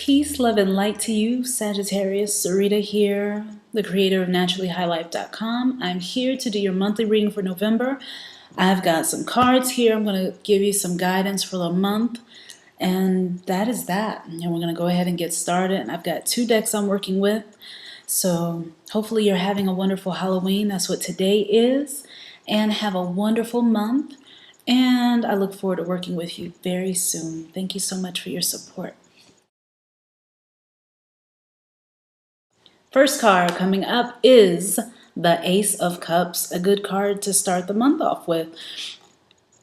Peace, love, and light to you, Sagittarius. Sarita here, the creator of naturallyhighlife.com. I'm here to do your monthly reading for November. I've got some cards here. I'm going to give you some guidance for the month. And that is that. And we're going to go ahead and get started. And I've got 2 decks I'm working with. So hopefully you're having a wonderful Halloween. That's what today is. And have a wonderful month. And I look forward to working with you very soon. Thank you so much for your support. First card coming up is the Ace of Cups, a good card to start the month off with.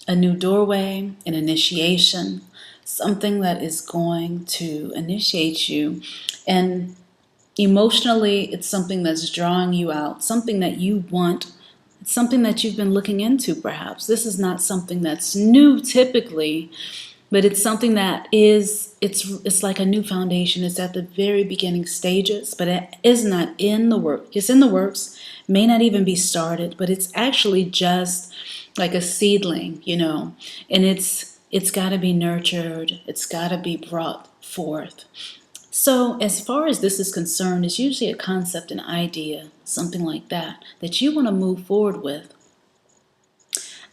A new doorway, an initiation, something that is going to initiate you. And emotionally, it's something that's drawing you out, something that you want. It's something that you've been looking into, perhaps. This is not something that's new typically, but it's something that it's like a new foundation. It's at the very beginning stages, but it is not in the work. It's in the works, may not even be started, but it's actually just like a seedling, and it's got to be nurtured. It's got to be brought forth. So as far as this is concerned, it's usually a concept, an idea, something like that you want to move forward with.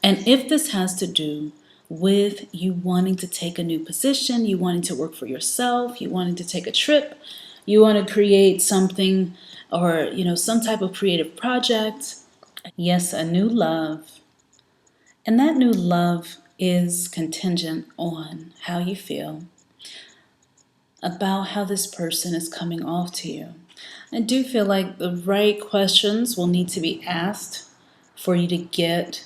And if this has to do with you wanting to take a new position, you wanting to work for yourself, you wanting to take a trip, you want to create something or, some type of creative project. Yes, a new love. And that new love is contingent on how you feel about how this person is coming off to you. I do feel like the right questions will need to be asked for you to get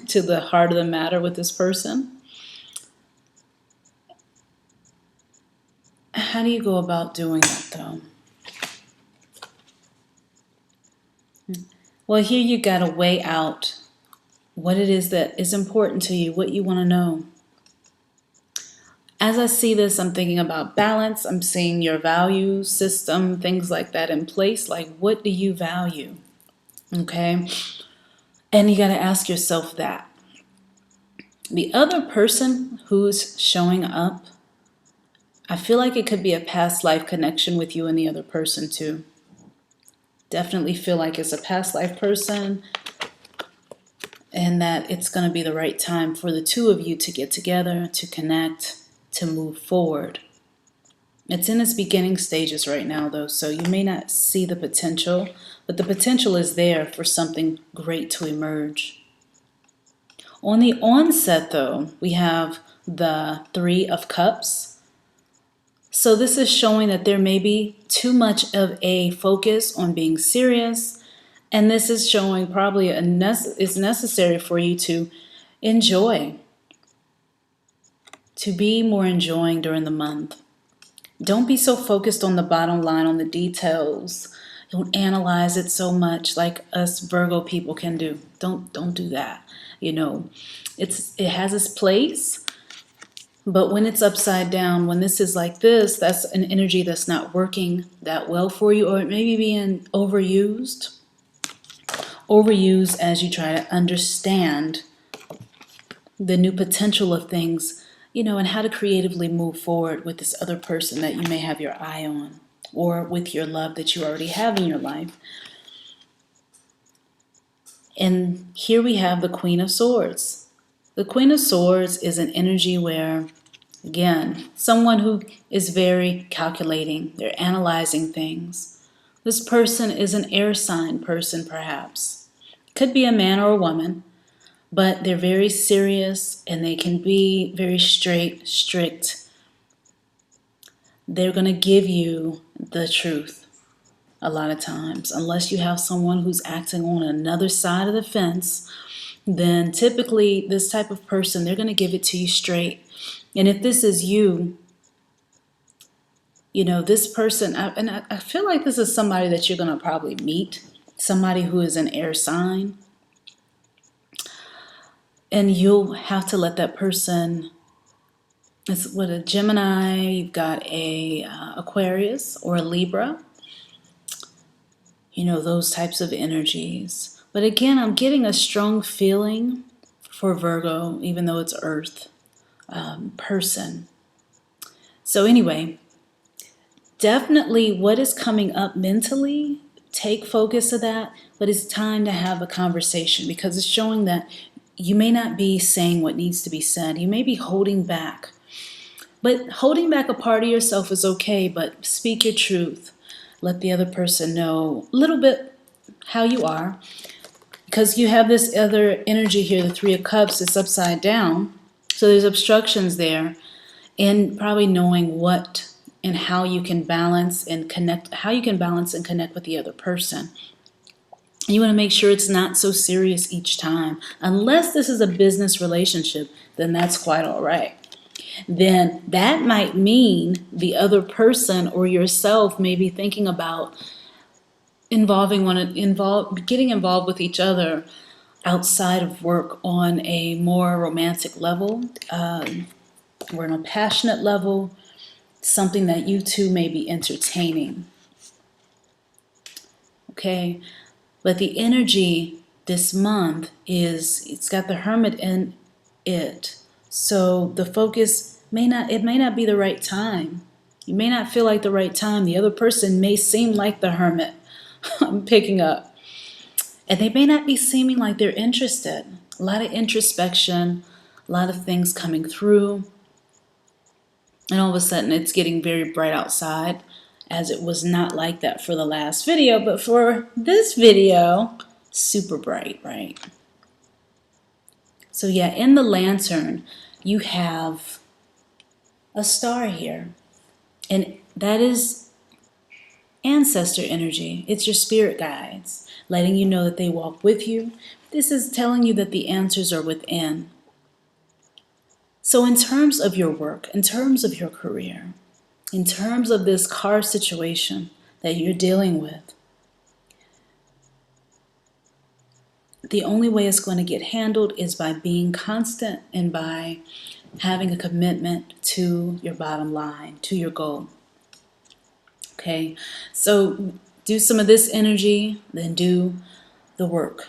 to the heart of the matter with this person. How do you go about doing that, though? Well, here you got to weigh out what it is that is important to you, what you want to know. As I see this, I'm thinking about balance. I'm seeing your value system, things like that in place. Like, what do you value? Okay? And you got to ask yourself that. The other person who's showing up, I feel like it could be a past life connection with you and the other person too. Definitely feel like it's a past life person and that it's going to be the right time for the two of you to get together, to connect, to move forward. It's in its beginning stages right now though, so you may not see the potential, but the potential is there for something great to emerge. On the onset though, we have the 3 of Cups. So this is showing that there may be too much of a focus on being serious, and this is showing probably it's necessary for you to enjoy, to be more enjoying during the month. Don't be so focused on the bottom line, on the details. Don't analyze it so much like us Virgo people can do. Don't do that. It has its place. But when it's upside down, when this is like this, that's an energy that's not working that well for you, or it may be being overused. Overused as you try to understand the new potential of things, and how to creatively move forward with this other person that you may have your eye on, or with your love that you already have in your life. And here we have the Queen of Swords. The Queen of Swords is an energy where, again, someone who is very calculating. They're analyzing things. This person is an air sign person, perhaps. Could be a man or a woman, but they're very serious and they can be very strict. They're going to give you the truth a lot of times. Unless you have someone who's acting on another side of the fence, then typically this type of person, they're going to give it to you straight. And if this is you, this person, I feel like this is somebody that you're going to probably meet, somebody who is an air sign. And you'll have to let that person, it's with a Gemini, you've got a Aquarius or a Libra, those types of energies. But again, I'm getting a strong feeling for Virgo, even though it's Earth person. So anyway, definitely what is coming up mentally, take focus of that, but it's time to have a conversation because it's showing that you may not be saying what needs to be said. You may be holding back. But holding back a part of yourself is okay, but speak your truth. Let the other person know a little bit how you are. Because you have this other energy here, the Three of Cups, it's upside down. So there's obstructions there. And probably knowing what and how you can balance and connect, with the other person. You want to make sure it's not so serious each time. Unless this is a business relationship, then that's quite all right. Then that might mean the other person or yourself may be thinking about getting involved with each other outside of work on a more romantic level, or on a passionate level, something that you two may be entertaining. Okay, but the energy this month it's got the Hermit in it. So the focus may not be the right time. You may not feel like the right time. The other person may seem like the Hermit. I'm picking up. And they may not be seeming like they're interested. A lot of introspection, a lot of things coming through. And all of a sudden it's getting very bright outside, as it was not like that for the last video. But for this video, super bright, right? So yeah, in the lantern, you have a star here. And that is ancestor energy. It's your spirit guides, letting you know that they walk with you. This is telling you that the answers are within. So in terms of your work, in terms of your career, in terms of this car situation that you're dealing with, the only way it's going to get handled is by being constant and by having a commitment to your bottom line, to your goal. Okay, so do some of this energy, then do the work.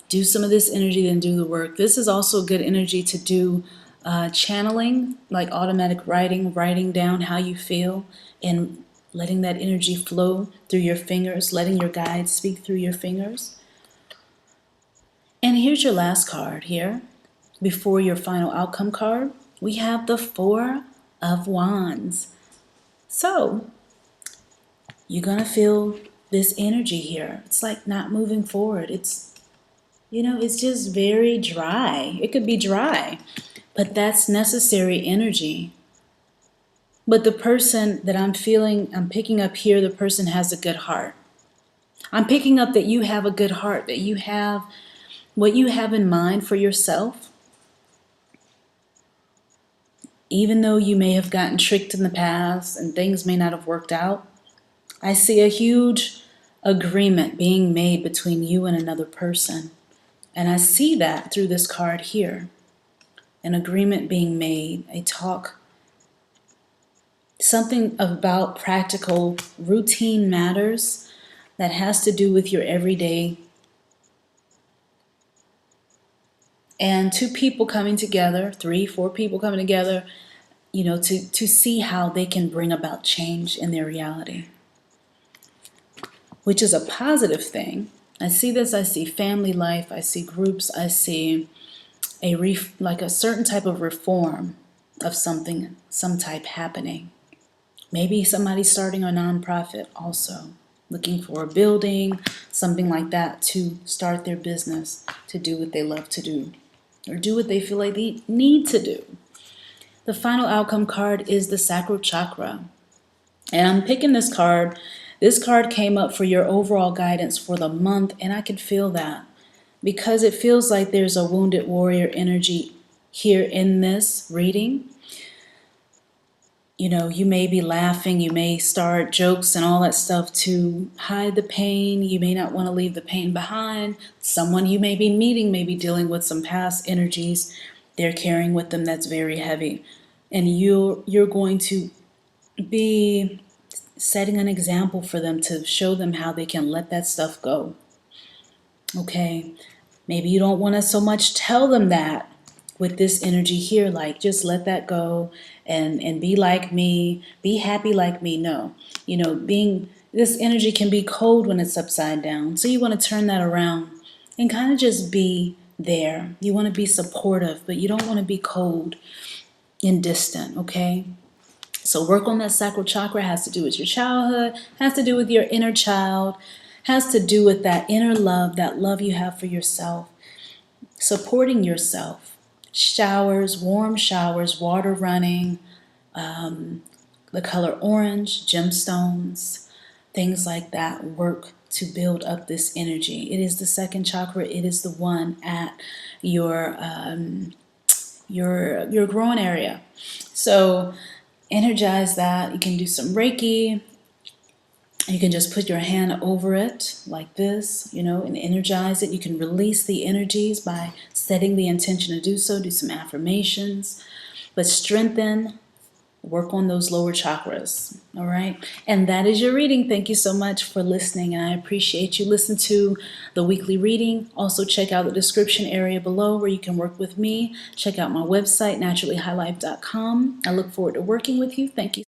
Do some of this energy, then do the work. This is also good energy to do channeling, like automatic writing down how you feel and letting that energy flow through your fingers, letting your guides speak through your fingers. And here's your last card here. Before your final outcome card, we have the Four of Wands. So you're going to feel this energy here. It's like not moving forward. It's just very dry. It could be dry, but that's necessary energy. But the person that I'm picking up here, the person has a good heart. I'm picking up that you have a good heart, that you have what you have in mind for yourself. Even though you may have gotten tricked in the past and things may not have worked out, I see a huge agreement being made between you and another person. And I see that through this card here. An agreement being made, a talk, something about practical routine matters that has to do with your everyday. And two people coming together, 3, 4 people coming together, to see how they can bring about change in their reality, which is a positive thing. I see this, I see family life, I see groups, I see like a certain type of reform of something, some type happening. Maybe somebody starting a nonprofit also, looking for a building, something like that, to start their business, to do what they love to do, or do what they feel like they need to do. The final outcome card is the Sacral Chakra. And I'm picking this card. This card came up for your overall guidance for the month, and I can feel that because it feels like there's a wounded warrior energy here in this reading. You may be laughing, you may start jokes and all that stuff to hide the pain. You may not want to leave the pain behind. Someone you may be meeting may be dealing with some past energies they're carrying with them that's very heavy. And you're going to be setting an example for them to show them how they can let that stuff go. Okay, maybe you don't want to so much tell them that, with this energy here, like just let that go and be like me, be happy like me. No, this energy can be cold when it's upside down. So you want to turn that around and kind of just be there. You want to be supportive, but you don't want to be cold and distant, okay? So work on that sacral chakra. Has to do with your childhood, has to do with your inner child, has to do with that inner love, that love you have for yourself, supporting yourself. Showers, warm showers, water running, the color orange, gemstones, things like that work to build up this energy. It is the second chakra. It is the one at your groin area. So energize that. You can do some Reiki. You can just put your hand over it like this, and energize it. You can release the energies by setting the intention to do so. Do some affirmations, but strengthen, work on those lower chakras. All right. And that is your reading. Thank you so much for listening. And I appreciate you. Listen to the weekly reading. Also check out the description area below where you can work with me. Check out my website, naturallyhighlife.com. I look forward to working with you. Thank you.